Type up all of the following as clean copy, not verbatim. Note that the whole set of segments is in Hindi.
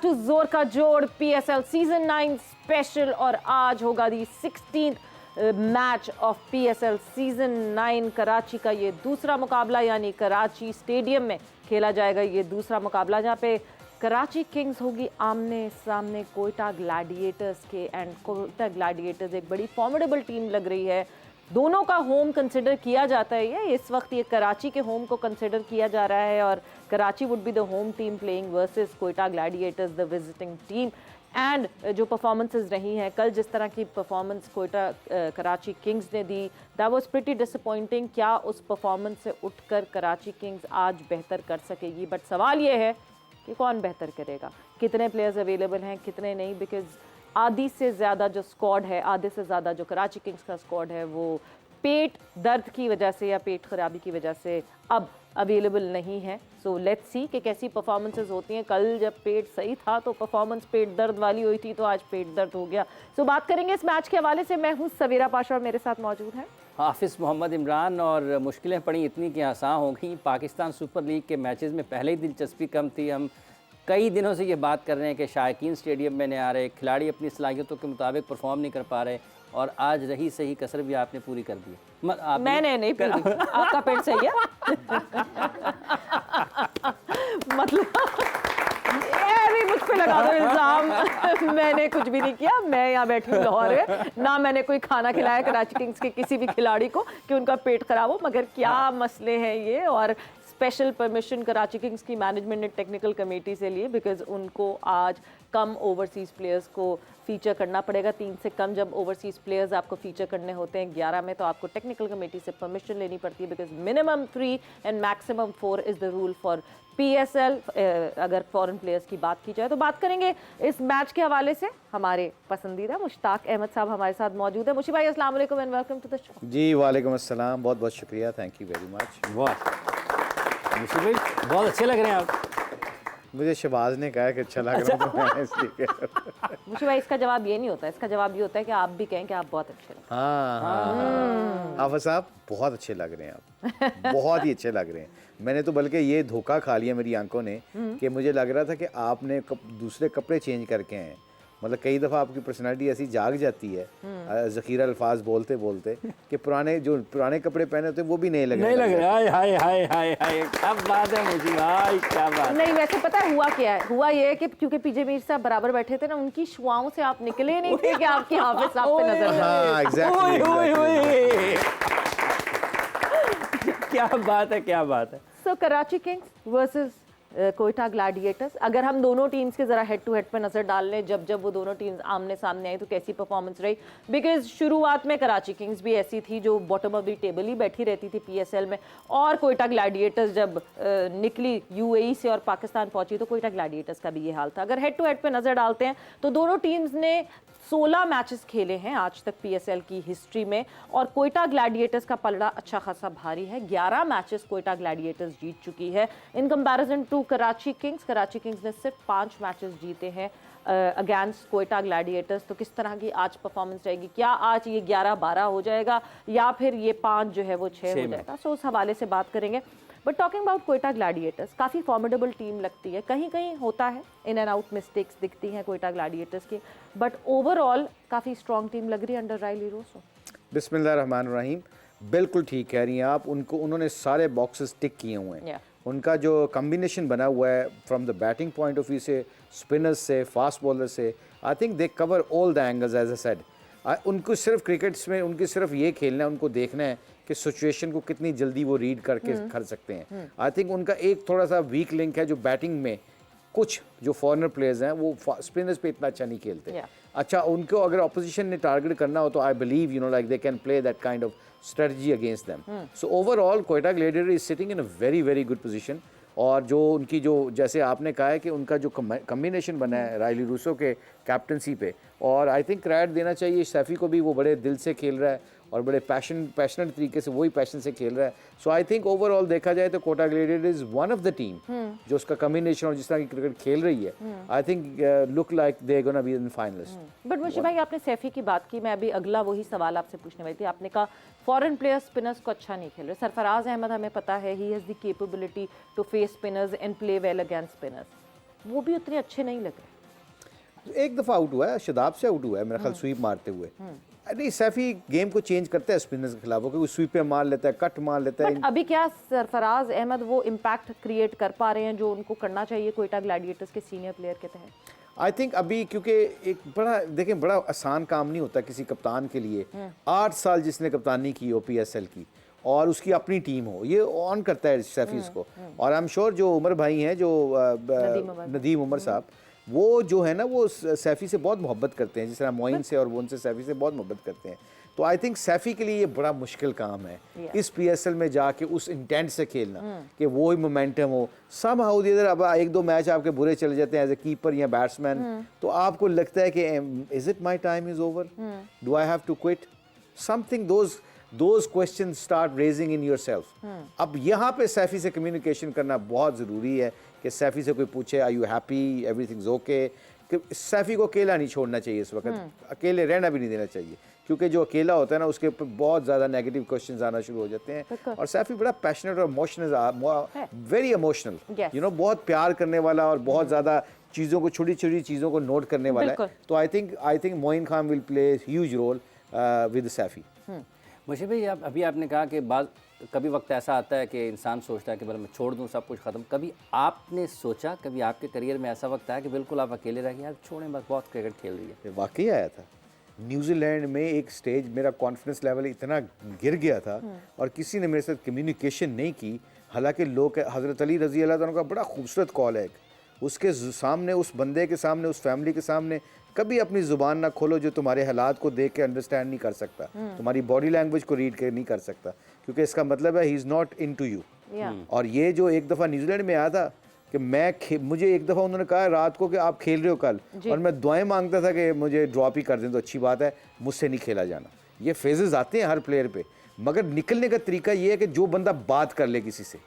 टू जोर का जोड़ PSL सीजन 9 स्पेशल और आज होगा दी 16th match of PSL season 9। Karachi का ये दूसरा मुकाबला यानी कराची स्टेडियम में खेला जाएगा ये दूसरा मुकाबला जहाँ पे कराची किंग्स होगी आमने सामने कोयटा ग्लैडिएटर्स के। एंड कोयटा ग्लैडिएटर्स एक बड़ी फॉर्मिडेबल टीम लग रही है, दोनों का होम कंसिडर किया जाता है। ये इस वक्त ये कराची के होम को कंसिडर किया जा रहा है और Karachi would be the home team playing versus Quetta Gladiators the visiting team. And जो परफॉर्मेंसेस रही हैं कल, जिस तरह की परफॉर्मेंस कोयटा कराची किंग्स ने दी, दैट वाज प्रीटी डिसअपॉइंटिंग। क्या उस परफॉर्मेंस से उठकर कराची किंग्स आज बेहतर कर सकेगी? बट सवाल ये है कि कौन बेहतर करेगा, कितने प्लेयर्स अवेलेबल हैं, कितने नहीं। बिकॉज आधी से ज़्यादा जो स्क्वाड है, आधे से ज़्यादा जो कराची किंग्स का स्क्वाड है वो पेट दर्द की वजह से या पेट खराबी की वजह से अब अवेलेबल नहीं है। सो लेट्स सी कि कैसी परफॉर्मेंसेज होती हैं। कल जब पेट सही था तो परफॉर्मेंस पेट दर्द वाली हुई थी, तो आज पेट दर्द हो गया। सो बात करेंगे इस मैच के हवाले से। मैं हूँ सवेरा पाशा और मेरे साथ मौजूद हैं हाफिज़ मोहम्मद इमरान। और मुश्किलें पड़ी इतनी कि आसान हो गई। पाकिस्तान सुपर लीग के मैचेस में पहले ही दिलचस्पी कम थी। हम कई दिनों से ये बात कर रहे हैं कि शायकीन स्टेडियम में नहीं आ रहे, खिलाड़ी अपनी सलाहियतों के मुताबिक परफॉर्म नहीं कर पा रहे, और आज रही सही कसर भी आपने पूरी कर दी। मैंने नहीं पूरी, आपका पेट सही है। मतलब भी मुझ पे लगा दो इल्जाम। मैंने कुछ भी नहीं किया, मैं यहाँ बैठी हूँ लाहौर में, ना मैंने कोई खाना खिलाया कराची किंग्स के किसी भी खिलाड़ी को कि उनका पेट खराब हो। मगर क्या मसले हैं ये, और स्पेशल परमिशन कराची किंग्स की मैनेजमेंट ने टेक्निकल कमेटी से लिए बिकॉज उनको आज कम ओवरसीज़ प्लेयर्स को फीचर करना पड़ेगा। 3 से कम जब ओवरसीज़ प्लेयर्स आपको फीचर करने होते हैं 11 में, तो आपको टेक्निकल कमेटी से परमिशन लेनी पड़ती है because minimum 3 and maximum 4 is the rule for PSL। अगर फॉरेन प्लेयर्स की बात की जाए तो बात करेंगे इस मैच के हवाले से। हमारे पसंदीदा मुश्ताक अहमद साहब हमारे साथ मौजूद है। मुशी भाई अस्सलाम वालेकुम and welcome to the show. जी वालेकुम अस्सलाम, बहुत बहुत शुक्रिया, थैंक यू वेरी मच। वाह मुशी भाई बहुत अच्छे लग रहे हैं आप। मुझे शहबाज ने कहा कि अच्छा लग रहा है, तो मैं इसलिए मुशी भाई इसका जवाब ये नहीं होता, इसका जवाब ये होता है कि आप भी कहें कि आप बहुत अच्छे लगते हैं। हाँ हाफिज़ साहब बहुत अच्छे लग रहे हैं आप, बहुत ही अच्छे लग रहे हैं। मैंने तो बल्कि ये धोखा खा लिया मेरी आंखों ने कि मुझे लग रहा था कि आपने दूसरे कपड़े चेंज करके हैं। मतलब कई दफ़ा आपकी पर्सनालिटी ऐसी जाग जाती है ज़ख़ीरा अल्फाज बोलते बोलते कि पुराने कपड़े पहने होते वो भी नहीं लग रहे। हाय हाय हाय हाय हाय, क्या बात है मुझे भाई, क्या बात। नहीं वैसे पता है हुआ क्या है, हुआ ये है कि क्योंकि पीजे मीर साहब बराबर बैठे थे ना, उनकी शुआओं से आप निकले नहीं थे कि आपकी हाफिज़ साहब पे नजर। हाँ एग्जैक्टली, क्या बात है, क्या बात है। So Karachi Kings versus Quetta Gladiators. अगर हम दोनों टीम्स के ज़रा हेड टू हेड पर नज़र डाल लें, जब वो दोनों टीम्स आमने सामने आई तो कैसी परफॉर्मेंस रही। बिकॉज शुरुआत में कराची किंग्स भी ऐसी थी जो बॉटम ऑफ द टेबल ही बैठी रहती थी PSL में, और कोयटा ग्लैडिएटर्स जब निकली UAE से और पाकिस्तान पहुंची तो कोयटा ग्लैडिएटर्स का भी ये हाल था। अगर हेड टू हेड पर नज़र डालते हैं तो दोनों टीम्स ने 16 मैचेस खेले हैं आज तक PSL की हिस्ट्री में, और कोयटा ग्लैडिएटर्स का पलड़ा अच्छा खासा भारी है। 11 मैचेस कोयटा ग्लैडिएटर्स जीत चुकी है in comparison to Karachi Kings. Karachi Kings ने सिर्फ 5 मैचेस जीते हैं अगेंस्ट कोयटा ग्लैडिएटर्स। तो किस तरह की आज परफॉर्मेंस रहेगी? क्या आज ये 11-12 हो जाएगा या फिर ये 5 जो है वो 6 हो जाएगा? सो उस हवाले से बात करेंगे। But talking about Quetta Gladiators, काफ़ी फॉर्मिडेबल टीम लगती है। कहीं कहीं होता है इन एंड आउट मिस्टेक्स दिखती हैं कोयटा ग्लैडिएटर्स की, बट ओवरऑल काफ़ी स्ट्रॉन्ग टीम लग रही है अंडर राइली रोसो। बिस्मिल्लाहिर्रहमानिर्रहीम, बिल्कुल ठीक कह रही हैं आप। उन्होंने सारे बॉक्सेस टिक किए हुए हैं। उनका जो कम्बिनेशन बना हुआ है from the batting point of view से, स्पिनर्स से, फास्ट बॉलर से, I think they cover all the angles as a said. उनको सिर्फ क्रिकेट्स में उनकी सिर्फ ये खेलना है, उनको देखना है कि सिचुएशन को कितनी जल्दी वो रीड करके कर सकते हैं। आई थिंक उनका एक थोड़ा सा वीक लिंक है जो बैटिंग में, कुछ जो फॉरेनर प्लेयर्स हैं वो स्पिनर्स पे इतना अच्छा नहीं खेलते। अच्छा, उनको अगर ऑपोजिशन ने टारगेट करना हो तो I believe like they can play that kind of strategy against them. So overall Quetta gladiator is sitting in a very very good position. और जो उनकी जो जैसे आपने कहा है कि उनका जो कम्बिनेशन बना है रायली रूसो के कैप्टनसी पे, और आई थिंक क्रेडिट देना चाहिए सैफ़ी को भी, वो बड़े दिल से खेल रहा है और बड़े पैशनेट तरीके से वही पैशन से खेल रहा है। सो आई थिंक ओवरऑल देखा जाए तो Quetta gladiator is one of the team जो उसका कम्बिनेशन और जिस तरह की क्रिकेट खेल रही है, I think look like they are gonna be in finalist. But Mushi भाई आपने सैफी की बात की, मैं अभी अगला वही सवाल आपसे पूछने वाली थी। आपने कहा फॉरेन प्लेयर्स स्पिनर्स को अच्छा नहीं खेल रहे। सरफराज अहमद हमें पता है he has the capability to face spinners and play well against spinners, वो भी उतने अच्छे नहीं लग रहे। एक दफ़ा आउट हुआ है, शदाब से आउट हुआ है मेरा ख्याल स्वीप मारते हुए। नहीं, सैफी गेम को चेंज करता है स्पिनर्स के खिलाफ, क्योंकि स्वीप पे मार लेता है, कट मार लेता है। बट अभी क्या सरफराज अहमद वो इम्पैक्ट क्रिएट कर पा रहे हैं जो उनको करना चाहिए कोयटा ग्लैडिएटर्स के सीनियर प्लेयर के तहत? आई थिंक अभी क्योंकि एक बड़ा देखें, बड़ा आसान काम नहीं होता किसी कप्तान के लिए। 8 साल जिसने कप्तानी की हो PSL की और उसकी अपनी टीम हो, ये ऑन करता है सैफीज को। और आई एम श्योर जो उमर भाई हैं, जो नदीम उमर साहब, वो जो है ना, वो सैफी से बहुत मोहब्बत करते हैं, जिस तरह मोइन से और वो उनसे सैफी से बहुत मोहब्बत करते हैं। तो आई थिंक सैफी के लिए ये बड़ा मुश्किल काम है इस PSL में जाके उस इंटेंट से खेलना कि वो ही मोमेंटम हो। सम हाउ दी अदर अब 1-2 मैच आपके बुरे चले जाते हैं एज ए कीपर या बैट्समैन, तो आपको लगता है कि is it my time is over, do I have to quit something, those question start raising in yourself. अब यहाँ पे सैफी से कम्युनिकेशन करना बहुत ज़रूरी है कि सैफी से कोई पूछे are you happy, everything's okay. Saifi को अकेला नहीं छोड़ना चाहिए इस वक्त, अकेले रहना भी नहीं देना चाहिए, क्योंकि जो अकेला होता है ना उसके ऊपर बहुत ज़्यादा नेगेटिव क्वेश्चंस आना शुरू हो जाते हैं। और सैफी बड़ा पैशनेट और emotional, very emotional, you know, बहुत प्यार करने वाला और बहुत ज़्यादा चीज़ों को, छोटी छोटी चीज़ों को नोट करने वाला है। तो I think Moin Khan will play huge role with Saifi. मुझे भी अभी आपने कहा कि कभी वक्त ऐसा आता है कि इंसान सोचता है कि मैं छोड़ दूं सब कुछ ख़त्म। कभी आपने सोचा, कभी आपके करियर में ऐसा वक्त आया कि बिल्कुल आप अकेले रह गए, यार छोड़ें बस, बहुत क्रिकेट खेल रही है? वाकई आया था। न्यूजीलैंड में एक स्टेज मेरा कॉन्फिडेंस लेवल इतना गिर गया था और किसी ने मेरे साथ कम्युनिकेशन नहीं की। हालांकि लोग, हज़रत अली रज़ी अल्लाह तआला का बड़ा खूबसूरत कॉल है, उसके सामने, उस बंदे के सामने, उस फैमिली के सामने कभी अपनी ज़ुबान ना खोलो जो तुम्हारे हालात को देख के अंडरस्टैंड नहीं कर सकता, तुम्हारी बॉडी लैंग्वेज को रीड कर नहीं कर सकता, क्योंकि इसका मतलब है he is not into you. और ये जो एक दफ़ा न्यूजीलैंड में आया था कि मुझे एक दफ़ा उन्होंने कहा रात को कि आप खेल रहे हो कल, और मैं दुआएं मांगता था कि मुझे ड्रॉप ही कर दें तो अच्छी बात है, मुझसे नहीं खेला जाना। ये फेजेस आते हैं हर प्लेयर पे, मगर निकलने का तरीका ये है कि जो बंदा बात कर ले किसी से,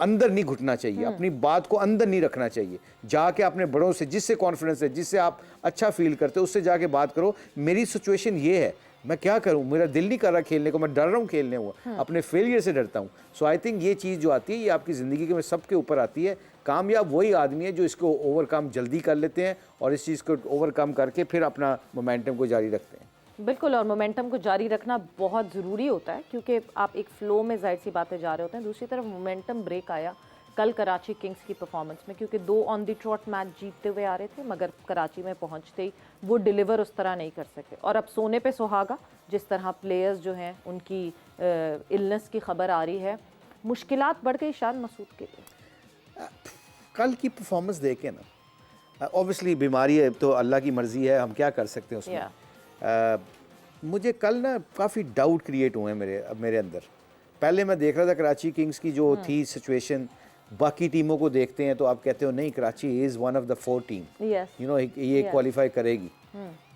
अंदर नहीं घुटना चाहिए, अपनी बात को अंदर नहीं रखना चाहिए, जाके अपने बड़ों से, जिससे कॉन्फिडेंस है, जिससे आप अच्छा फील करते हो, उससे जाके बात करो। मेरी सिचुएशन ये है, मैं क्या करूं, मेरा दिल नहीं कर रहा खेलने को, मैं डर रहा हूं खेलने हुआ, अपने फेलियर से डरता हूं। सो आई थिंक ये चीज़ जो आती है, ये आपकी ज़िंदगी के में सबके ऊपर आती है। कामयाब वही आदमी है जो इसको ओवरकम जल्दी कर लेते हैं और इस चीज़ को ओवरकम करके फिर अपना मोमेंटम को जारी रखते हैं। बिल्कुल, और मोमेंटम को जारी रखना बहुत ज़रूरी होता है, क्योंकि आप एक फ़्लो में ज़ाहिर सी बातें जा रहे होते हैं। दूसरी तरफ मोमेंटम ब्रेक आया कल कराची किंग्स की परफॉर्मेंस में, क्योंकि 2 ऑन द ट्रॉट मैच जीतते हुए आ रहे थे, मगर कराची में पहुंचते ही वो डिलीवर उस तरह नहीं कर सके। और अब सोने पे सुहागा, जिस तरह प्लेयर्स जो हैं उनकी इलनेस की खबर आ रही है, मुश्किलात बढ़ गई शान मसूद के लिए। कल की परफॉर्मेंस देखें ना, ऑब्वियसली बीमारी है तो अल्लाह की मर्ज़ी है, हम क्या कर सकते हैं उसमें। मुझे कल ना काफ़ी डाउट क्रिएट हुए मेरे अंदर। पहले मैं देख रहा था कराची किंग्स की जो थी सिचुएशन, बाकी टीमों को देखते हैं तो आप कहते हो नहीं, Karachi is one of the 4 team, you know, ये क्वालिफाई करेगी।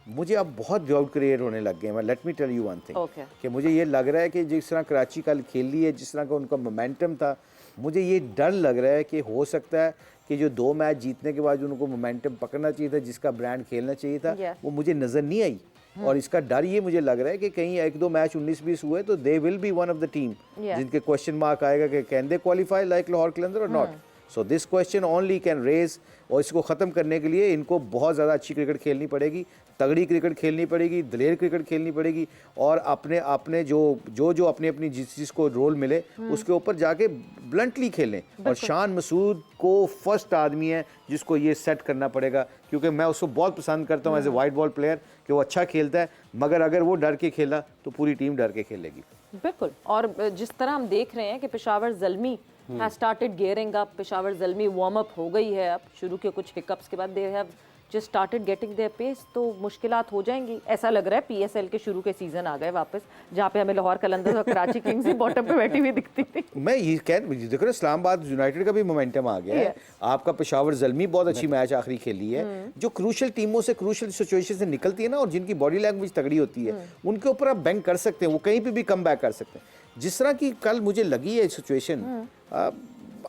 मुझे अब बहुत डाउट क्रिएट होने लग गए। मैं let me tell you one thing, कि मुझे ये लग रहा है कि जिस तरह कराची कल खेल ली है, जिस तरह का उनका मोमेंटम था, मुझे ये डर लग रहा है कि हो सकता है कि जो 2 मैच जीतने के बाद उनको मोमेंटम पकड़ना चाहिए था, जिसका ब्रांड खेलना चाहिए था, वो मुझे नज़र नहीं आई। और इसका डर ये मुझे लग रहा है कि कहीं 1-2 मैच 19-20 हुए तो they will be one of the team जिनके क्वेश्चन मार्क आएगा कि can they qualify like Lahore Qalandar और not. So this question only can raise, और इसको ख़त्म करने के लिए इनको बहुत ज़्यादा अच्छी क्रिकेट खेलनी पड़ेगी, तगड़ी क्रिकेट खेलनी पड़ेगी, दलेर क्रिकेट खेलनी पड़ेगी, और अपने जो अपनी जिस चीज़ को रोल मिले उसके ऊपर जाके ब्लंटली खेलें। और शान मसूद को फर्स्ट आदमी है जिसको ये सेट करना पड़ेगा, क्योंकि मैं उसको बहुत पसंद करता हूँ as a white ball player, कि वो अच्छा खेलता है, मगर अगर वो डर के खेला तो पूरी टीम डर के खेलेगी। बिल्कुल, और जिस तरह हम देख रहे हैं कि Peshawar Zalmi has started gearing up, Peshawar Zalmi warm up हो गई है अब, शुरू के कुछ हिकअप्स के बाद they have just started getting their pace, तो मुश्किलात हो जाएंगी। ऐसा लग रहा है PSL के शुरू के सीजन आ गए वापस, जहाँ पे हमें लाहौर कलंदर्स और कराची किंग्स ही बॉटम पे बैठी हुई दिखती थी। मैं ये देखो ना, इस्लामाबाद यूनाइटेड का भी मोमेंटम आ गया है। आपका पेशावर ज़ल्मी बहुत अच्छी मैच आखिरी खेली है। जो क्रूशल टीमों से, क्रूशल सिचुएशन से निकलती है ना, और जिनकी बॉडी लैंग्वेज तगड़ी होती है, उनके ऊपर आप बैंक कर सकते हैं, वो कहीं पर भी कम बैक कर सकते हैं। जिस तरह की कल मुझे लगी है सिचुएशन,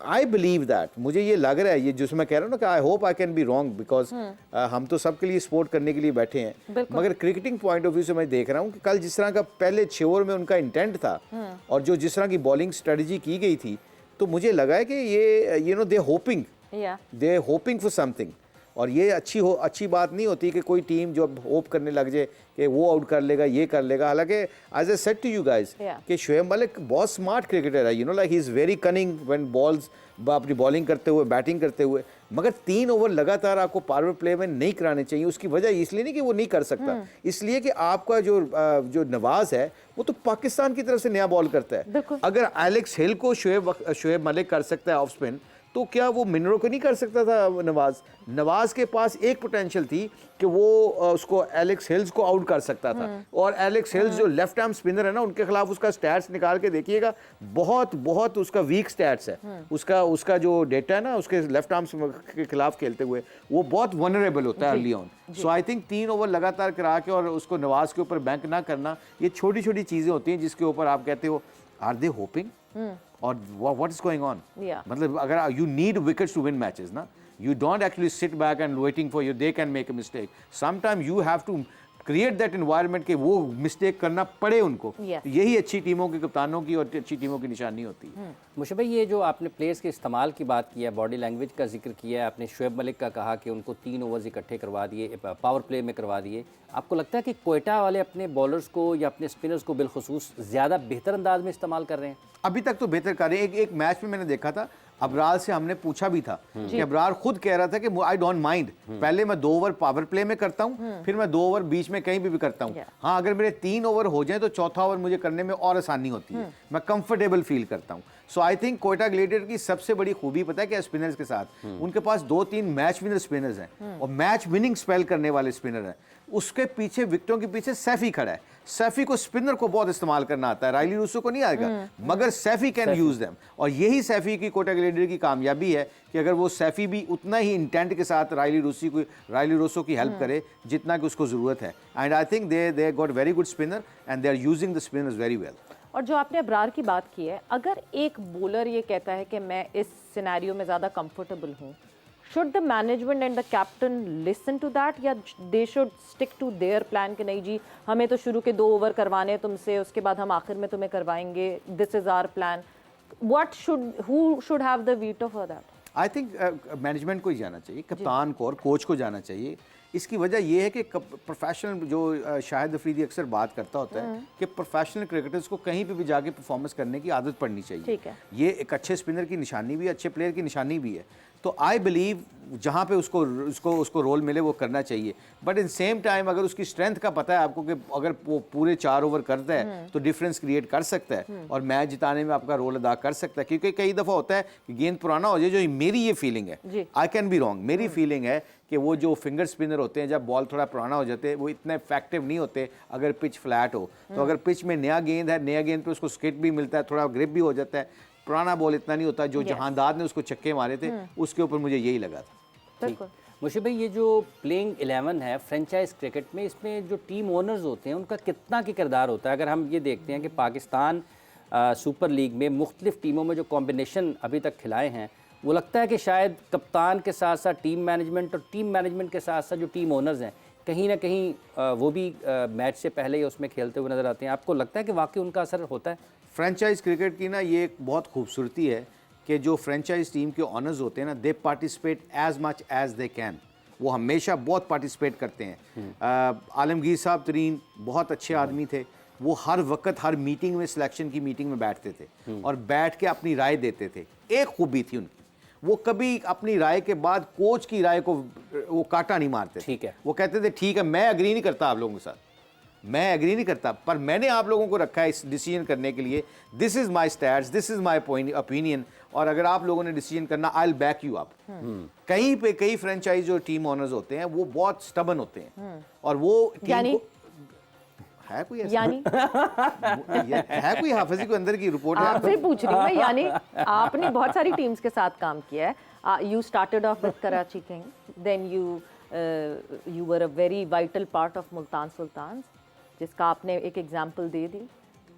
आई बिलीव दैट, मुझे ये लग रहा है, ये जिसमें मैं कह रहा हूँ ना कि I hope I can be wrong, because हम तो सबके लिए सपोर्ट करने के लिए बैठे हैं, मगर क्रिकेटिंग पॉइंट ऑफ व्यू से मैं देख रहा हूँ कि कल जिस तरह का पहले 6 ओवर में उनका इंटेंट था और जो जिस तरह की बॉलिंग स्ट्रेटजी की गई थी, तो मुझे लगा है कि ये you know they hoping for something. और ये अच्छी बात नहीं होती कि कोई टीम जो होप करने लग जाए कि वो आउट कर लेगा, ये कर लेगा। हालांकि as a said to you guys कि शोएब मलिक बहुत स्मार्ट क्रिकेटर है, you know, like he is very cunning when bowls, अपनी बॉलिंग करते हुए, बैटिंग करते हुए। मगर 3 ओवर लगातार आपको पावर प्ले में नहीं कराने चाहिए। उसकी वजह इसलिए नहीं कि वो नहीं कर सकता, इसलिए कि आपका जो नवाज है वो तो पाकिस्तान की तरफ से नया बॉल करता है। अगर एलेक्स हिल को शोएब मलिक कर सकता है ऑफ स्पिन, तो क्या वो मिनरो को नहीं कर सकता था नवाज के पास एक पोटेंशियल थी कि वो उसको एलेक्स हिल्स को आउट कर सकता था। और एलेक्स हिल्स जो लेफ्ट आर्म स्पिनर है ना, उनके खिलाफ उसका स्टैट्स निकाल के देखिएगा, बहुत उसका वीक स्टैट्स है। उसका जो डेटा है ना, उसके लेफ्ट आर्म के खिलाफ खेलते हुए वो बहुत वनरेबल होता है early on. So I think 3 over लगातार करा के और उसको नवाज के ऊपर बैंक ना करना, ये छोटी छोटी चीज़ें होती हैं जिसके ऊपर आप कहते हो आर दे होपिंग और what is going on? मतलब अगर you need wickets to win matches ना, you don't actually sit back and waiting for you, they can make a mistake. Sometimes you have to create that environment कि वो mistake करना पड़े उनको। यही अच्छी टीमों के कप्तानों की और अच्छी टीमों की निशानी होती है। मुशर्रफ भाई, ये जो आपने प्लेयर्स के इस्तेमाल की बात की है, बॉडी लैंग्वेज का जिक्र किया है, आपने शोएब मलिक का कहा कि उनको 3 ओवर्स इकट्ठे करवा दिए, पावर प्ले में करवा दिए। आपको लगता है कि क्वेटा वाले अपने बॉलर्स को या अपने स्पिनर्स को बिलखुसूस ज़्यादा बेहतर अंदाज में इस्तेमाल कर रहे हैं? अभी तक तो बेहतर कर रहे हैं। एक मैच में मैंने देखा था, अबरार से हमने पूछा भी था कि अबरार खुद कह रहा था कि आई डोंट माइंड, पहले मैं 2 ओवर पावर प्ले में करता हूं, फिर मैं 2 ओवर बीच में कहीं भी करता हूं। हाँ, अगर मेरे 3 ओवर हो जाए तो चौथा ओवर मुझे करने में और आसानी होती है, मैं कंफर्टेबल फील करता हूं। सो आई थिंक क्वेटा ग्लेडिएटर की सबसे बड़ी खूबी पता है क्या, स्पिनर्स के साथ उनके पास 2-3 मैच विनर स्पिनर्स हैं और मैच विनिंग स्पेल करने वाले स्पिनर हैं। उसके पीछे, विकेटों के पीछे सैफी खड़ा है। सैफी को स्पिनर को बहुत इस्तेमाल करना आता है, राइली रूसो को नहीं आएगा, मगर सैफी कैन यूज देम। और यही सैफी की कोटा ग्लेडिएटर की कामयाबी है कि अगर वो सैफी भी उतना ही इंटेंट के साथ राइली रूसो की हेल्प करे जितना कि उसको जरूरत है। And I think they got very good spinner and they are using the spinners very well. और जो आपने अबरार की बात की है, अगर एक बॉलर ये कहता है कि मैं इस सिनेरियो में ज़्यादा कंफर्टेबल हूँ, should the management and the captain listen to that, या they should stick to their plan कि नहीं जी हमें तो शुरू के 2 ओवर करवाने तुमसे, उसके बाद हम आखिर में तुम्हें करवाएंगे, this is our plan? Who should have the veto for that? I think management को ही जाना चाहिए, कप्तान को और कोच को जाना चाहिए। इसकी वजह यह है कि प्रोफेशनल, जो शाहिद अफरीदी अक्सर बात करता होता है कि प्रोफेशनल क्रिकेटर्स को कहीं पे भी जाके परफॉर्मेंस करने की आदत पड़नी चाहिए। ठीक है। ये एक अच्छे स्पिनर की निशानी भी है, अच्छे प्लेयर की निशानी भी है। तो आई बिलीव जहाँ पे उसको रोल मिले वो करना चाहिए। बट इन सेम टाइम अगर उसकी स्ट्रेंथ का पता है आपको कि अगर वो पूरे 4 ओवर करता है तो डिफरेंस क्रिएट कर सकता है और मैच जिताने में आपका रोल अदा कर सकता है। क्योंकि कई दफ़ा होता है कि गेंद पुराना हो जाए, जो मेरी ये फीलिंग है, आई कैन बी रॉन्ग, मेरी फीलिंग है कि वो जो फिंगर स्पिनर होते हैं, जब बॉल थोड़ा पुराना हो जाते हैं, वो इतने इफेक्टिव नहीं होते अगर पिच फ्लैट हो। तो अगर पिच में नया गेंद है, नया गेंद पे उसको स्किट भी मिलता है, थोड़ा ग्रिप भी हो जाता है, पुराना बॉल इतना नहीं होता। जो जहांदाद ने उसको छक्के मारे थे उसके ऊपर मुझे यही लगा था। मुशर्रफ भाई, ये जो प्लेइंग 11 है फ्रेंचाइज क्रिकेट में, इसमें जो टीम ओनर्स होते हैं उनका कितना की किरदार होता है? अगर हम ये देखते हैं कि पाकिस्तान सुपर लीग में मुख्तलिफ टीमों में जो कॉम्बिनेशन अभी तक खिलाए हैं, वो लगता है कि शायद कप्तान के साथ साथ टीम मैनेजमेंट और टीम मैनेजमेंट के साथ साथ जो टीम ओनर्स हैं, कहीं ना कहीं वो भी मैच से पहले ही उसमें खेलते हुए नज़र आते हैं। आपको लगता है कि वाकई उनका असर होता है? फ्रेंचाइज क्रिकेट की ना ये एक बहुत खूबसूरती है कि जो फ्रेंचाइज टीम के ऑनर्स होते हैं ना, they participate as much as they can. वो हमेशा बहुत पार्टिसिपेट करते हैं। आलमगीर साहब तरीन बहुत अच्छे आदमी थे, वो हर वक्त हर मीटिंग में, सिलेक्शन की मीटिंग में बैठते थे और बैठ के अपनी राय देते थे। एक खूबी थी उनकी, वो कभी अपनी राय के बाद कोच की राय को वो काटा नहीं मारते। ठीक है, वो कहते थे ठीक है, मैं एग्री नहीं करता आप लोगों के साथ, मैं एग्री नहीं करता, पर मैंने आप लोगों को रखा है इस डिसीजन करने के लिए। This is my stats, this is my opinion, और अगर आप लोगों ने डिसीजन करना, I will back you up. कहीं पे कई फ्रेंचाइज जो टीम ओनर्स होते हैं वो बहुत स्टबन होते हैं और वो टीम को है कोई ऐसा यानी है कोई हाफिजी को अंदर की रिपोर्ट है? आपसे पूछ रही हूँ मैं। यानी आपने बहुत सारी टीम्स के साथ काम किया है। You started off with Karachi King, then you were a very vital part of Multan Sultans, जिसका आपने एक एग्जांपल दे दी।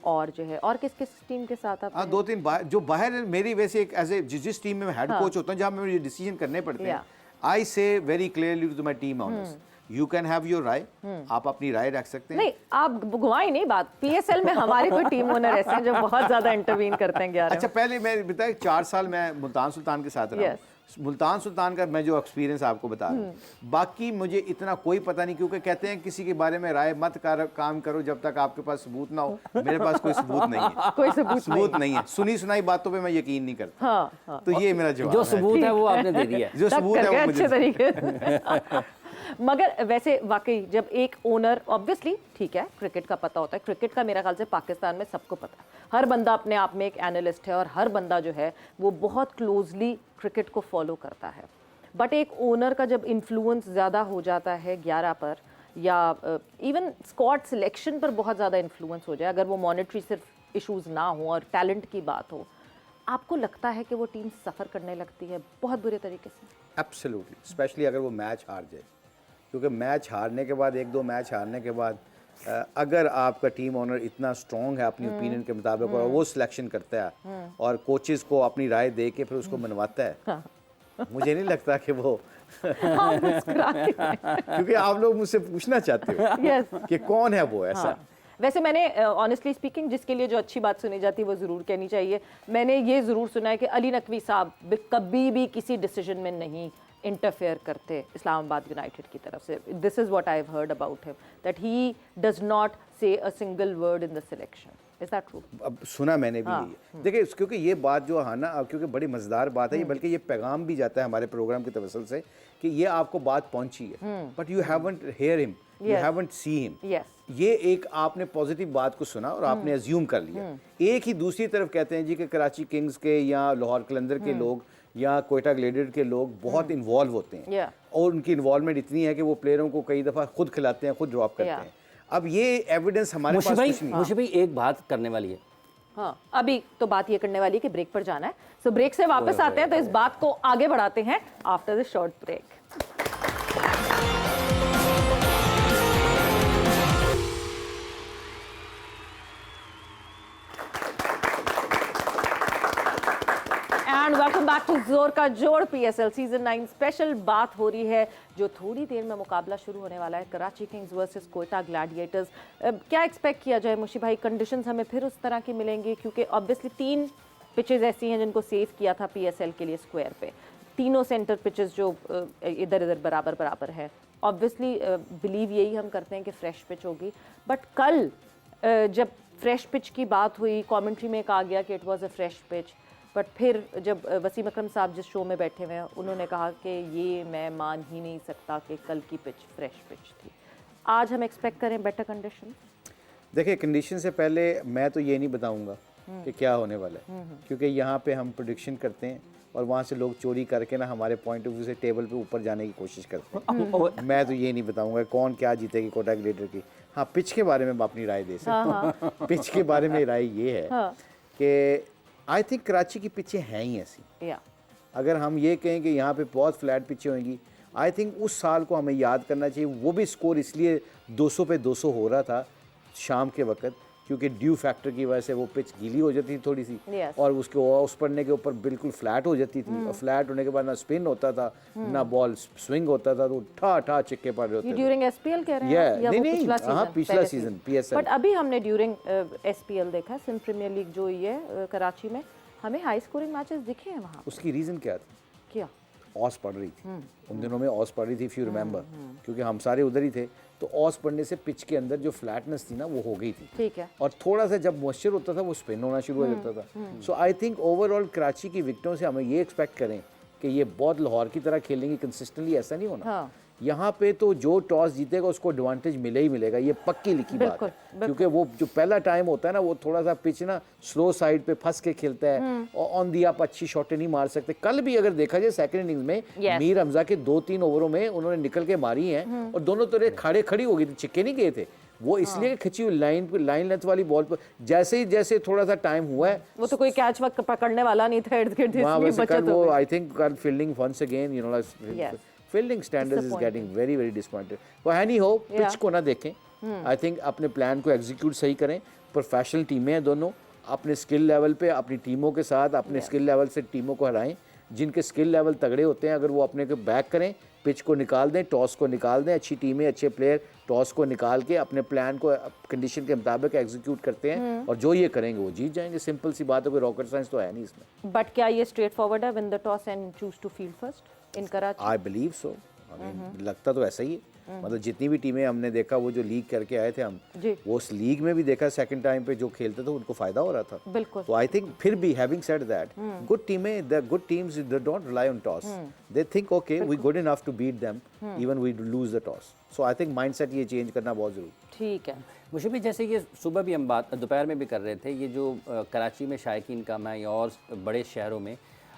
और जो है, और किस किस टीम के साथ आप? 2-3 जो बाहर मेरी, वैसे एक एज ए जिस टीम में मैं हेड कोच होता हूँ, जहाँ मुझे डिसीजन करने पड़ते हैं, I say very clearly to my team owners, you can have your राय, आप अपनी राय रख सकते हैं। नहीं, आप घुमाई नहीं बात। पीएसएल में हमारे कोई टीम ओनर ऐसे हैं जो बहुत ज्यादा इंटरवीन करते हैं। अच्छा, पहले मैं बताया 4 साल मैं मुल्तान सुल्तान के साथ रहा, मुल्तान सुल्तान का मैं जो एक्सपीरियंस आपको बता रहा हूँ, बाकी मुझे इतना कोई पता नहीं, क्योंकि कहते हैं किसी के बारे में राय मत काम करो जब तक आपके पास सबूत ना हो। मेरे पास कोई सबूत नहीं है, कोई सबूत नहीं है, सुनी सुनाई बातों पे मैं यकीन नहीं करता। हाँ। तो ये मेरा जवाब जो है। सबूत है वो आपने दे दिया है। जो सबूत है वो अच्छे मुझे तरीके से। मगर वैसे वाकई जब एक ओनर, ऑब्वियसली ठीक है क्रिकेट का पता होता है, क्रिकेट का मेरा ख्याल से पाकिस्तान में सबको पता है, हर बंदा अपने आप में एक एनालिस्ट है और हर बंदा जो है वो बहुत क्लोजली क्रिकेट को फॉलो करता है। बट एक ओनर का जब इन्फ्लुएंस ज़्यादा हो जाता है 11 पर, या इवन स्क्वाड सिलेक्शन पर बहुत ज़्यादा इन्फ्लुएंस हो जाए, अगर वो मॉनेटरी सिर्फ इश्यूज ना हो और टैलेंट की बात हो, आपको लगता है कि वो टीम सफ़र करने लगती है बहुत बुरे तरीके से? एब्सोल्युटली, स्पेशली अगर वो मैच हार जाए, क्योंकि मैच हारने के बाद, एक दो मैच हारने के बाद, अगर आपका टीम ओनर इतना स्ट्रॉन्ग है अपनी ओपिनियन के मुताबिक और वो सिलेक्शन करता है और कोचेस को अपनी राय दे के फिर उसको मनवाता है, मुझे नहीं लगता कि वो क्योंकि आप लोग मुझसे पूछना चाहते हो Yes. कि कौन है वो ऐसा। वैसे मैंने ऑनेस्टली स्पीकिंग, जिसके लिए जो अच्छी बात सुनी जाती है वो ज़रूर कहनी चाहिए, मैंने ये ज़रूर सुना है कि अली नकवी साहब कभी भी किसी डिसीजन में नहीं इंटरफेयर करते इस्लामाबाद यूनाइटेड की तरफ से। This is what I have heard about him, that he does not say a single word in the selection. Is that true? अब सुना मैंने भी यही है। देखिए, क्योंकि ये बात जो है ना, क्योंकि बड़ी मज़ेदार बात है ये, बल्कि ये पैगाम भी जाता है हमारे प्रोग्राम की तवज्जुह से कि ये आपको बात पहुंची है, but you haven't hair him, you haven't see him. Yes, ये एक आपने पॉजिटिव बात को सुना और आपने अज्यूम कर लिया। एक ही दूसरी तरफ कहते हैं जी कि कराची किंग्स के या लाहौर कलंदर के लोग या कोयटा ग्लेडिएटर के लोग बहुत इन्वॉल्व होते हैं, Yeah. और उनकी इन्वॉल्वमेंट इतनी है कि वो प्लेयरों को कई दफ़ा खुद खिलाते हैं, खुद ड्रॉप करते Yeah. हैं। अब ये एविडेंस हमारे पास कुछ नहीं है। मुझे भाई एक बात करने वाली है। हाँ, अभी तो बात ये करने वाली है कि ब्रेक पर जाना है। सो ब्रेक से वापस आते हैं तो इस बात को आगे बढ़ाते हैं after the short break. And welcome back to जोर का जोड़ पीएसएल सीजन 9 स्पेशल। बात हो रही है जो थोड़ी देर में मुकाबला शुरू होने वाला है, Karachi Kings versus Quetta Gladiators. क्या एक्सपेक्ट किया जाए मुशी भाई? कंडीशंस हमें फिर उस तरह की मिलेंगी, क्योंकि ऑब्वियसली 3 पिचेस ऐसी हैं जिनको सेव किया था पीएसएल के लिए स्क्वायर पे, तीनों सेंटर पिचेस जो इधर इधर बराबर बराबर है। ऑब्वियसली बिलीव यही हम करते हैं कि फ्रेश पिच होगी, बट कल जब फ्रेश पिच की बात हुई, कमेंट्री में कहा गया कि it was a fresh pitch, but फिर जब वसीम अकरम साहब जिस शो में बैठे हुए हैं उन्होंने कहा कि ये मैं मान ही नहीं सकता कि कल की पिच फ्रेश पिच थी। आज हम एक्सपेक्ट करें बेटर कंडीशन? देखिए, कंडीशन से पहले मैं तो ये नहीं बताऊंगा कि क्या होने वाला है, क्योंकि यहाँ पे हम प्रोडिक्शन करते हैं और वहाँ से लोग चोरी करके ना हमारे पॉइंट ऑफ व्यू से टेबल पे ऊपर जाने की कोशिश करते हैं। मैं तो ये नहीं बताऊंगा कौन क्या जीतेगी कोटा ग्लेडिएटर की। हाँ, पिच के बारे में मैं अपनी राय दे सकता हूँ। पिच के बारे में राय ये है कि आई थिंक कराची की पिचें हैं ही ऐसी। अगर हम ये कहें कि यहाँ पे बहुत फ्लैट पिचें होंगी, आई थिंक उस साल को हमें याद करना चाहिए। वो भी स्कोर इसलिए 200 पे 200 हो रहा था शाम के वक्त, क्योंकि ड्यू फैक्टर की वजह से वो पिच गीली हो जाती थी थोड़ी सी, और उसके उस पड़ने के ऊपर बिल्कुल फ्लैट हो जाती थी, और फ्लैट होने के बाद ना स्पिन होता था ना बॉल स्विंग होता था, तो ठा ठा चिक्के पड़ रहे होते थे। ड्यूरिंग एसपीएल कह रहे हैं या वो पिछला सीजन? हाँ, पिछला सीजन पीएसएल। बट अभी हमने ड्यूरिंग एसपीएल देखा, सिंध प्रीमियर लीग जो हुई है कराची में, हमें हाई स्कोरिंग मैचेस दिखे हैं वहाँ। उसकी रीज़न क्या थी? क्या? ऑस पड़ रही थी उन दिनों में, ऑस पड़ रही थी, इफ यू रिमेंबर, क्योंकि हम सारे उधर ही थे, तो ऑस पड़ने से पिच के अंदर जो फ्लैटनेस थी ना वो हो गई थी। ठीक है। और थोड़ा सा जब मॉइस्चर होता था वो स्पिन होना शुरू हो जाता था। सो आई थिंक ओवरऑल कराची की विकेटों से हमें ये एक्सपेक्ट करें कि ये बहुत लाहौर की तरह खेलेंगे कंसिस्टेंटली, ऐसा नहीं होना। हाँ। यहाँ पे तो जो टॉस जीतेगा उसको एडवांटेज मिले ही मिलेगा, ये पक्की लिखी बात है। क्योंकि वो जो पहला टाइम होता है ना, वो थोड़ा सा पिच ना स्लो साइड पे फंस के खेलता है और ऑन दी आप अच्छी शॉटें नहीं मार सकते। कल भी अगर देखा जाए सेकंड इनिंग्स में मीर हमजा के 2-3 ओवरों में उन्होंने निकल के मारी हैं और दोनों तरह खड़े खड़ी हो गई थी, छिक्के नहीं गए थे वो, इसलिए खिंची हुई लाइन लेंथ वाली बॉल पर जैसे थोड़ा सा टाइम हुआ है, वो तो कोई कैच वक्त पकड़ने वाला नहीं था, इर्द गिर्द इसलिए बचत हो गई। आई थिंक कल fielding once again, you know, fielding standards is getting very very disappointed. वो है नहीं हो, पिच को ना देखें, आई थिंक अपने प्लान को एग्जीक्यूट सही करें। प्रोफेशनल टीमें हैं दोनों, अपने स्किल लेवल पे अपनी टीमों के साथ अपने स्किल लेवल से टीमों को हराएं। जिनके स्किल लेवल तगड़े होते हैं अगर वो अपने को बैक करें, पिच को निकाल दें, टॉस को निकाल दें, अच्छी टीमें अच्छे प्लेयर टॉस को निकाल के अपने प्लान को कंडीशन के मुताबिक एग्जीक्यूट करते हैं और जो ये करेंगे वो जीत जाएंगे। सिंपल सी बात है, कोई रॉकेट साइंस तो है नहीं इसमें। बट क्या ये स्ट्रेट फॉरवर्ड है, win the toss and choose to field first in Karachi? I believe so. लगता तो ऐसा ही है। मतलब जितनी भी टीमें हमने देखा, वो जो लीग करके आए थे हम, वो उस लीग में भी देखा सेकंड टाइम पे जो खेलते थे उनको फायदा हो रहा था। बिल्कुल। तो आई थिंक फिर भी हैविंग सेड दैट, गुड टीमें, the good teams they don't rely on toss, they think okay we good enough to beat them even we lose the toss. So I think mindset ये चेंज करना बहुत जरूरी। ठीक है। मुझे भी जैसे ये सुबह भी हम बात दोपहर में भी कर रहे थे, ये जो कराची में शायकीन कम है या और बड़े शहरों में,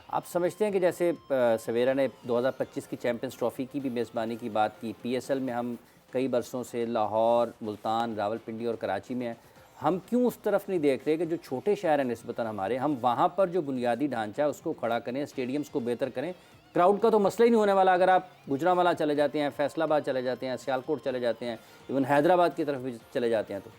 आप समझते हैं कि जैसे सवेरा ने 2025 की चैंपियंस ट्रॉफ़ी की भी मेज़बानी की बात की, पीएसएल में हम कई बरसों से लाहौर, मुल्तान, रावलपिंडी और कराची में हैं, हम क्यों उस तरफ नहीं देख रहे कि जो छोटे शहर हैं निस्बतन हमारे, हम वहाँ पर जो बुनियादी ढांचा है उसको खड़ा करें, स्टेडियम्स को बेहतर करें। क्राउड का तो मसला ही नहीं होने वाला। अगर आप गुजरांवाला चले जाते हैं, फैसलाबाद चले जाते हैं, सियालकोट चले जाते हैं, इवन हैदराबाद की तरफ भी चले जाते हैं, तो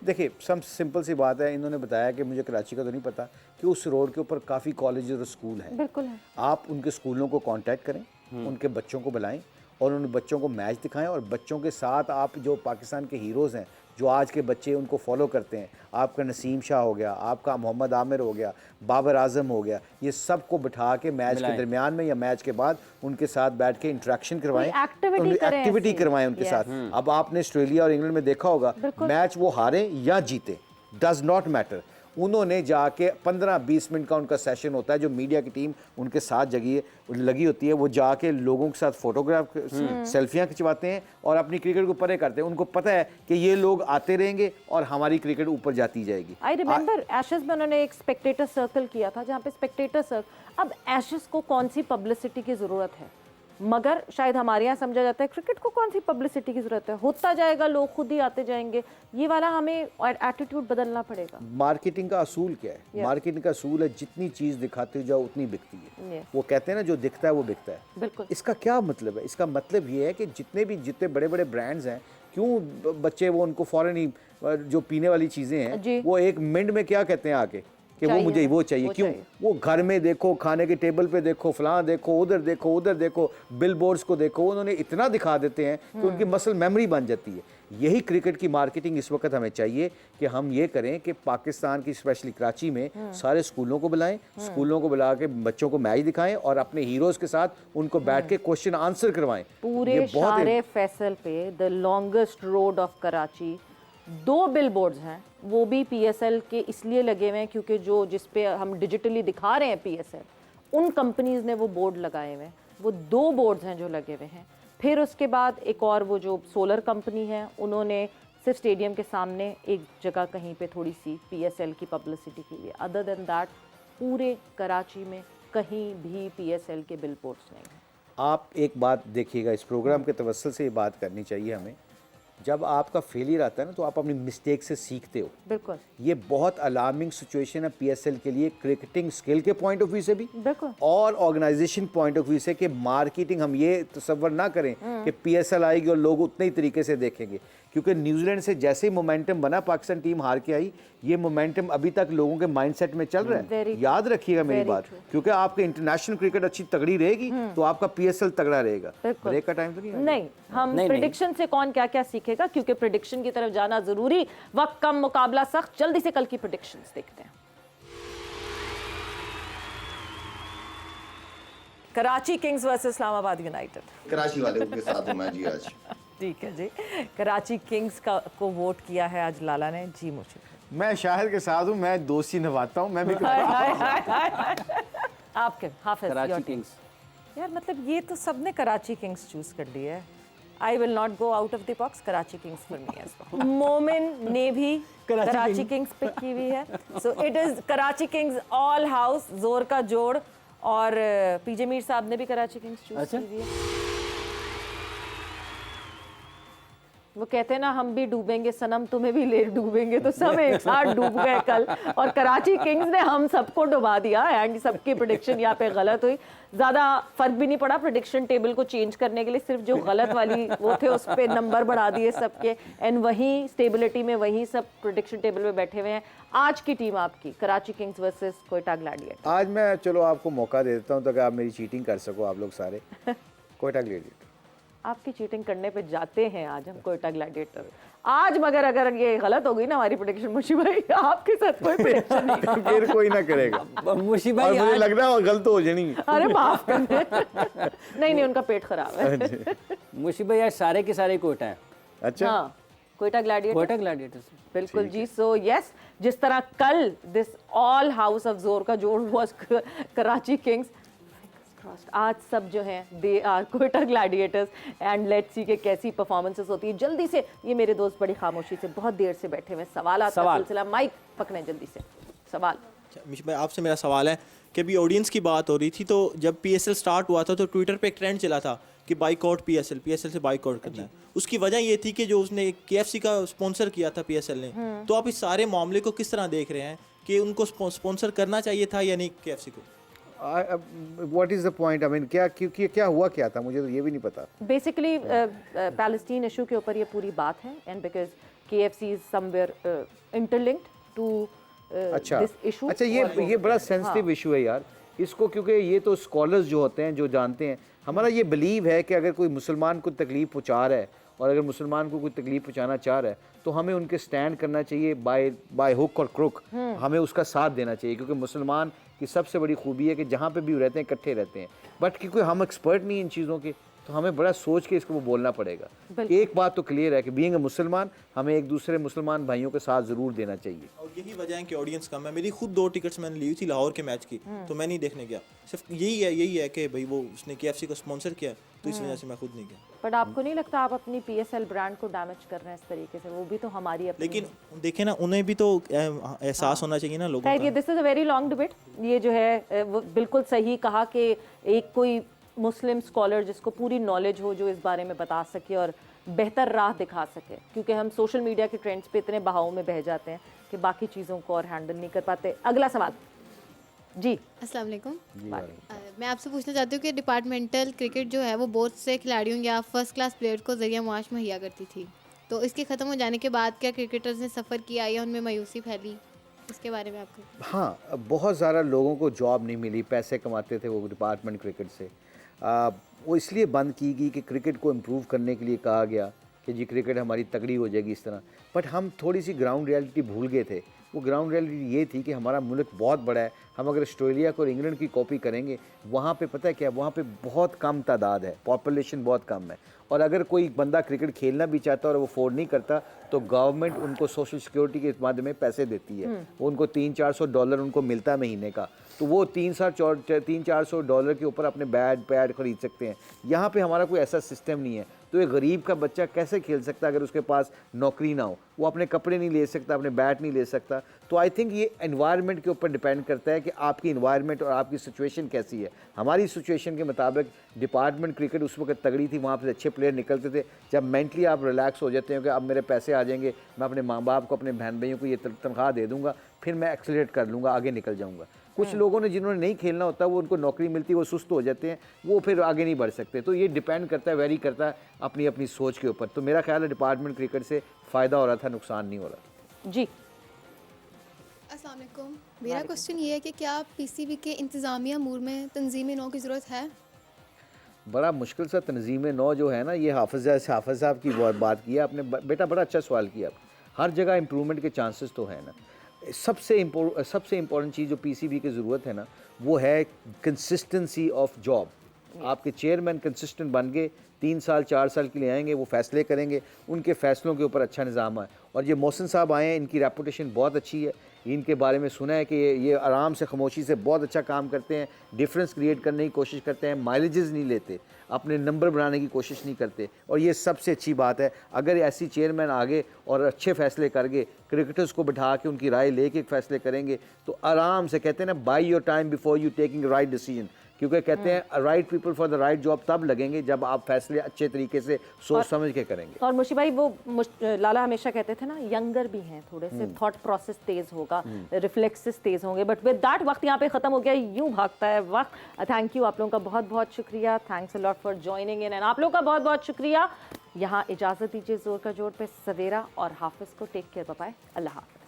देखिए सब सिंपल सी बात है। इन्होंने बताया कि मुझे कराची का तो नहीं पता कि उस रोड के ऊपर काफ़ी कॉलेज और स्कूल हैं। बिल्कुल है। आप उनके स्कूलों को कांटेक्ट करें, उनके बच्चों को बुलाएं और उन बच्चों को मैच दिखाएं, और बच्चों के साथ आप जो पाकिस्तान के हीरोज़ हैं, जो आज के बच्चे उनको फॉलो करते हैं, आपका नसीम शाह हो गया, आपका मोहम्मद आमिर हो गया, बाबर आजम हो गया, ये सब को बिठा के मैच के दरमियान में या मैच के बाद उनके साथ बैठ के इंटरेक्शन करवाएं, एक्टिविटी करवाएं उनके साथ। अब आपने ऑस्ट्रेलिया और इंग्लैंड में देखा होगा, मैच वो हारे या जीते, डज नॉट मैटर, उन्होंने जाके 15-20 मिनट का उनका सेशन होता है, जो मीडिया की टीम उनके साथ लगी होती है, वो जाके लोगों के साथ फोटोग्राफ सेल्फियां खिंचवाते हैं और अपनी क्रिकेट को परे करते हैं। उनको पता है कि ये लोग आते रहेंगे और हमारी क्रिकेट ऊपर जाती जाएगी। आई रिमेंबर एशेस में उन्होंने एक स्पेक्टेटर सर्कल किया था, जहाँ पे स्पेक्टेटर सर्कल, अब एशेस को कौन सी पब्लिसिटी की ज़रूरत है, मगर शायद हमारे यहाँ समझा जाता है क्रिकेट को कौन सी पब्लिसिटी की ज़रूरत है, होता जाएगा, लोग खुद ही आते जाएंगे। ये वाला हमें एटीट्यूड बदलना पड़ेगा। मार्केटिंग का असूल क्या है? मार्केटिंग का असूल है जितनी चीज़ दिखाते जाओ उतनी बिकती है। वो कहते हैं ना, जो दिखता है वो बिकता है। बिल्कुल। इसका क्या मतलब है? इसका मतलब ये है कि जितने बड़े बड़े ब्रांड्स हैं, क्यों बच्चे वो उनको फ़ौरन ही जो पीने वाली चीज़ें हैं, वो एक मिनट में क्या कहते हैं आके कि वो मुझे वो चाहिए। क्यों? वो घर में देखो, खाने के टेबल पे देखो, फलां देखो, उधर देखो, बिल बोर्ड्स को देखो, उन्होंने इतना दिखा देते हैं कि उनकी मसल मेमोरी बन जाती है। यही क्रिकेट की मार्केटिंग इस वक्त हमें चाहिए कि हम ये करें कि पाकिस्तान की स्पेशली कराची में सारे स्कूलों को बुलाएं, स्कूलों को बुला के बच्चों को मैच दिखाएं और अपने हीरोज़ के साथ उनको बैठ के क्वेश्चन आंसर करवाएं। पूरे शारे फैसल पे the longest road of Karachi 2 billboards हैं, वो भी पीएसएल के इसलिए लगे हुए हैं क्योंकि जिस पे हम डिजिटली दिखा रहे हैं पीएसएल, उन कंपनीज ने वो बोर्ड लगाए हुए हैं। वो 2 बोर्ड्स हैं जो लगे हुए हैं। फिर उसके बाद एक और वो जो सोलर कंपनी है, उन्होंने सिर्फ स्टेडियम के सामने एक जगह कहीं पे थोड़ी सी पीएसएल की पब्लिसिटी की है। अदर देन दैट पूरे कराची में कहीं भी पीएसएल के बिलबोर्ड्स नहीं हैं। आप एक बात देखिएगा, इस प्रोग्राम के तवस्सुल से ये बात करनी चाहिए हमें, जब आपका फेलियर आता है ना तो आप अपनी मिस्टेक से सीखते हो। बिल्कुल। ये बहुत अलार्मिंग सिचुएशन है पीएसएल के लिए, क्रिकेटिंग स्किल के पॉइंट ऑफ व्यू से भी बिल्कुल, और ऑर्गेनाइजेशन पॉइंट ऑफ व्यू से कि मार्केटिंग, हम ये तसव्वुर ना करें कि पीएसएल आएगी और लोग उतने ही तरीके से देखेंगे, क्योंकि न्यूजीलैंड से जैसे ही मोमेंटम बना, पाकिस्तान टीम हार के आई, ये मोमेंटम अभी तक लोगों के माइंडसेट में चल रहा है। याद रखिएगा मेरी बात, क्योंकि आपके इंटरनेशनल क्रिकेट अच्छी तगड़ी रहेगी तो आपका पीएसएल तगड़ा रहेगा। ब्रेक का टाइम तो नहीं? हम प्रेडिक्शन से कौन क्या क्या सीखेगा, क्योंकि प्रेडिक्शन की तरफ जाना जरूरी, वक्त कम, मुकाबला सख्त। जल्दी से कल की प्रेडिक्शंस देखते हैं। Karachi Kings versus Islamabad United. Karachi वाले के साथ हूं मैं जी आज। ठीक है जी। कराची किंग्स को वोट किया है आज लाला ने जी। मुझे मैं शाहिद के साथ हूँ, मैं दोस्ती निभाता हूँ, मैं भी आपके हाफिज कराची किंग्स। यार मतलब ये तो सबने कराची किंग्स चूज कर लिया है। I will not go out of the box, Karachi kings for me as well. Momin ने भी कराची किंग्स पिक की हुई है, so it is Karachi kings all house, जोर का जोड़। और पीजे मीर साहब ने भी कराची किंग्स चूज की हुई है। वो कहते हैं ना, हम भी डूबेंगे सनम, तुम्हें भी ले डूबेंगे, तो सब एक साथ डूब गए कल, और कराची किंग्स ने हम सबको डुबा दिया। एंड सबकी प्रेडिक्शन यहाँ पे गलत हुई। ज़्यादा फर्क भी नहीं पड़ा प्रेडिक्शन टेबल को चेंज करने के लिए, सिर्फ जो गलत वाली वो थे उस पर नंबर बढ़ा दिए सबके। एंड वहीं स्टेबिलिटी में वहीं सब प्रेडिक्शन टेबल में बैठे हुए हैं। आज की टीम आपकी Karachi Kings versus Quetta Gladiators. आज मैं चलो आपको मौका दे देता हूँ ताकि आप मेरी चीटिंग कर सको आप लोग सारे। कोयटा ग्लैडिएटर्स। आपकी चीटिंग करने पे जाते हैं आज हम कोयटा ग्लैडिएटर। आज मगर अगर ये गलत हो गई ना हमारी प्रेडिक्शन मुशी भाई, आपके साथ कोई प्रेडिक्शन नहीं। फिर कोई ना करेगा। मुशी और भाई मुझे आज लग रहा है गलत हो जानी। अरे माफ करना। नहीं उनका पेट खराब है। मुशी भाई आज सारे के सारे कोयटा हैं। अच्छा, हाँ कोयटा ग्लैडिएटर, कोयटा ग्लैडिएटर्स। बिल्कुल जी। सो यस, जिस तरह कल दिस ऑल हाउस ऑफ जोर का जोड़ वाज कराची किंग्स, आज सब जो हैं they are Quetta gladiators and let's see के कैसी परफॉर्मेंसेस होती है। जल्दी से, ये मेरे दोस्त बड़ी खामोशी से बहुत देर से बैठे हुए, सवाल आता है सिलसिला, माइक पकड़े जल्दी से सवाल। मिश भाई आपसे मेरा सवाल है कि अभी ऑडियंस की बात हो रही थी, तो जब पीएसएल स्टार्ट हुआ था तो ट्विटर पे एक ट्रेंड चला था कि बाइकआउट पीएसएल से बाइकआउट करना है। उसकी वजह ये थी कि जो उसने केएफसी का स्पॉन्सर किया था पीएसएल ने, तो आप इस सारे मामले को किस तरह देख रहे हैं कि उनको स्पॉन्सर करना चाहिए था या नहीं केएफसी को? What is the point? I mean क्या हुआ क्या था, मुझे तो ये भी नहीं पता। बेसिकली पैलेस्टीन इशू के ऊपर ये पूरी बात है and because KFC is somewhere interlinked to this issue. अच्छा, ये बड़ा सेंसिटिव इशू है यार इसको, क्योंकि ये तो स्कॉलर्स जो होते हैं जो जानते हैं। हमारा ये बिलीव है कि अगर कोई मुसलमान को तकलीफ पहुंचा रहा है और अगर मुसलमान को कोई तकलीफ पहुंचाना चाह रहा है तो हमें उनके स्टैंड करना चाहिए बाय हुक और क्रुक। हमें उसका साथ देना चाहिए, क्योंकि मुसलमान की सबसे बड़ी खूबी है कि जहाँ पे भी रहते हैं इकट्ठे रहते हैं। बट क्योंकि हम एक्सपर्ट नहीं इन चीज़ों के, तो हमें बड़ा सोच के इसको बोलना पड़ेगा। एक बात तो क्लियर है कि बीइंग अ मुसलमान हमें एक दूसरे मुसलमान भाइयों के साथ ज़रूर देना चाहिए। और यही वजह है कि ऑडियंस कम है। मेरी खुद 2 टिकट्स मैंने ली हुई थी लाहौर के मैच की, तो मैं नहीं देखने गया। सिर्फ यही है कि भाई वो उसने केएफसी को स्पॉन्सर किया, तो इस वजह से मैं खुद नहीं गया। बट आपको नहीं लगता आप अपनी पीएसएल ब्रांड को डैमेज कर रहे हैं इस तरीके से? वो भी तो हमारी अपनी। लेकिन देखें ना, उन्हें भी तो एहसास होना चाहिए ना लोगों ये का। This is a very long debate. ये जो है वो बिल्कुल सही कहा कि एक कोई मुस्लिम स्कॉलर जिसको पूरी नॉलेज हो, जो इस बारे में बता सके और बेहतर राह दिखा सके, क्योंकि हम सोशल मीडिया के ट्रेंड्स पे इतने बहाव में बह जाते हैं कि बाकी चीज़ों को और हैंडल नहीं कर पाते। अगला सवाल जी। अस्सलाम वालेकुम। मैं आपसे पूछना चाहती हूँ कि डिपार्टमेंटल क्रिकेट जो है वो बहुत से खिलाड़ियों या फर्स्ट क्लास प्लेयर को ज़रिया मुआश मुहैया करती थी, तो इसके ख़त्म हो जाने के बाद क्या क्रिकेटर्स ने सफ़र किया या उनमें मायूसी फैली? इसके बारे में आपको? हाँ, बहुत ज़्यादा लोगों को जॉब नहीं मिली, पैसे कमाते थे वो डिपार्टमेंट क्रिकेट से। वो इसलिए बंद की गई कि क्रिकेट को इम्प्रूव करने के लिए कहा गया कि जी क्रिकेट हमारी तगड़ी हो जाएगी इस तरह। बट हम थोड़ी सी ग्राउंड रियलिटी भूल गए थे। वो ग्राउंड रियलिटी ये थी कि हमारा मुल्क बहुत बड़ा है। हम अगर ऑस्ट्रेलिया को और इंग्लैंड की कॉपी करेंगे, वहाँ पे पता है क्या, वहाँ पे बहुत कम तादाद है, पॉपुलेशन बहुत कम है। और अगर कोई बंदा क्रिकेट खेलना भी चाहता है और वो अफोर्ड नहीं करता, तो गवर्नमेंट उनको सोशल सिक्योरिटी के माध्यम में पैसे देती है। उनको $300-400 उनको मिलता है महीने का, तो वो $300-400 के ऊपर अपने बैट पैड खरीद सकते हैं। यहाँ पे हमारा कोई ऐसा सिस्टम नहीं है। तो एक गरीब का बच्चा कैसे खेल सकता है अगर उसके पास नौकरी ना हो? वो अपने कपड़े नहीं ले सकता, अपने बैट नहीं ले सकता। तो आई थिंक ये एनवायरनमेंट के ऊपर डिपेंड करता है कि आपकी एनवायरनमेंट और आपकी सिचुएशन कैसी है। हमारी सिचुएशन के मुताबिक डिपार्टमेंट क्रिकेट उस वक्त तगड़ी थी, वहाँ पर अच्छे प्लेयर निकलते थे। जब मेंटली आप रिलैक्स हो जाते हो कि अब मेरे पैसे आ जाएंगे, मैं अपने माँ बाप को, अपने बहन भाइयों को ये तनख्वाह दे दूँगा, फिर मैं एक्सेलरेट कर लूँगा, आगे निकल जाऊँगा। कुछ लोगों ने जिन्होंने नहीं खेलना होता, वो उनको नौकरी मिलती है, वो सुस्त हो जाते हैं, वो फिर आगे नहीं बढ़ सकते। तो ये डिपेंड करता है, वेरी करता है अपनी अपनी सोच के ऊपर। तो मेरा ख्याल है डिपार्टमेंट क्रिकेट से फ़ायदा हो रहा था, नुकसान नहीं हो रहा जी। अस्सलाम वालेकुम। मेरा क्वेश्चन ये है कि क्या पीसीबी के इंतज़ामिया अमूर में तंजीम नौ की ज़रूरत है? बड़ा मुश्किल सा तंजीम नौ जो है ना, ये हाफिज़ साहब की बात की है आपने। बेटा बड़ा अच्छा सवाल किया। हर जगह इम्प्रूवमेंट के चांसेस तो है ना। सबसे इम्पोर्टेंट चीज़ जो पीसीबी की ज़रूरत है ना, वो है कंसिस्टेंसी ऑफ जॉब। आपके चेयरमैन कंसिस्टेंट बन गए, 3 साल 4 साल के लिए आएंगे, वो फैसले करेंगे, उनके फैसलों के ऊपर अच्छा निज़ाम है। और ये मोहसिन साहब आए हैं, इनकी रेपुटेशन बहुत अच्छी है। इनके बारे में सुना है कि ये आराम से खामोशी से बहुत अच्छा काम करते हैं, डिफरेंस क्रिएट करने की कोशिश करते हैं, माइलेजेस नहीं लेते, अपने नंबर बनाने की कोशिश नहीं करते। और ये सबसे अच्छी बात है। अगर ऐसी चेयरमैन आगे और अच्छे फैसले करके क्रिकेटर्स को बिठा के उनकी राय लेके फैसले करेंगे, तो आराम से, कहते हैं ना, by your time before you taking right decision. क्योंकि कहते हैं right people for the right job तब लगेंगे जब आप फैसले अच्छे तरीके से सोच समझ के करेंगे। और मुशी भाई, वो लाला हमेशा कहते थे ना, यंगर भी हैं थोड़े से, थॉट प्रोसेस तेज होगा, रिफ्लेक्सेस तेज होंगे। बट विद दैट वक्त यहाँ पे ख़त्म हो गया, यूं भागता है वक्त। थैंक यू, आप लोगों का बहुत बहुत शुक्रिया। Thanks a lot for joining in. And आप लोगों का बहुत बहुत शुक्रिया। यहाँ इजाज़त दीजिए जोर का जोड़ पे सवेरा और हाफिज़ को। टेक केयर, बाय बाय, अल्लाह हाफ़िज़।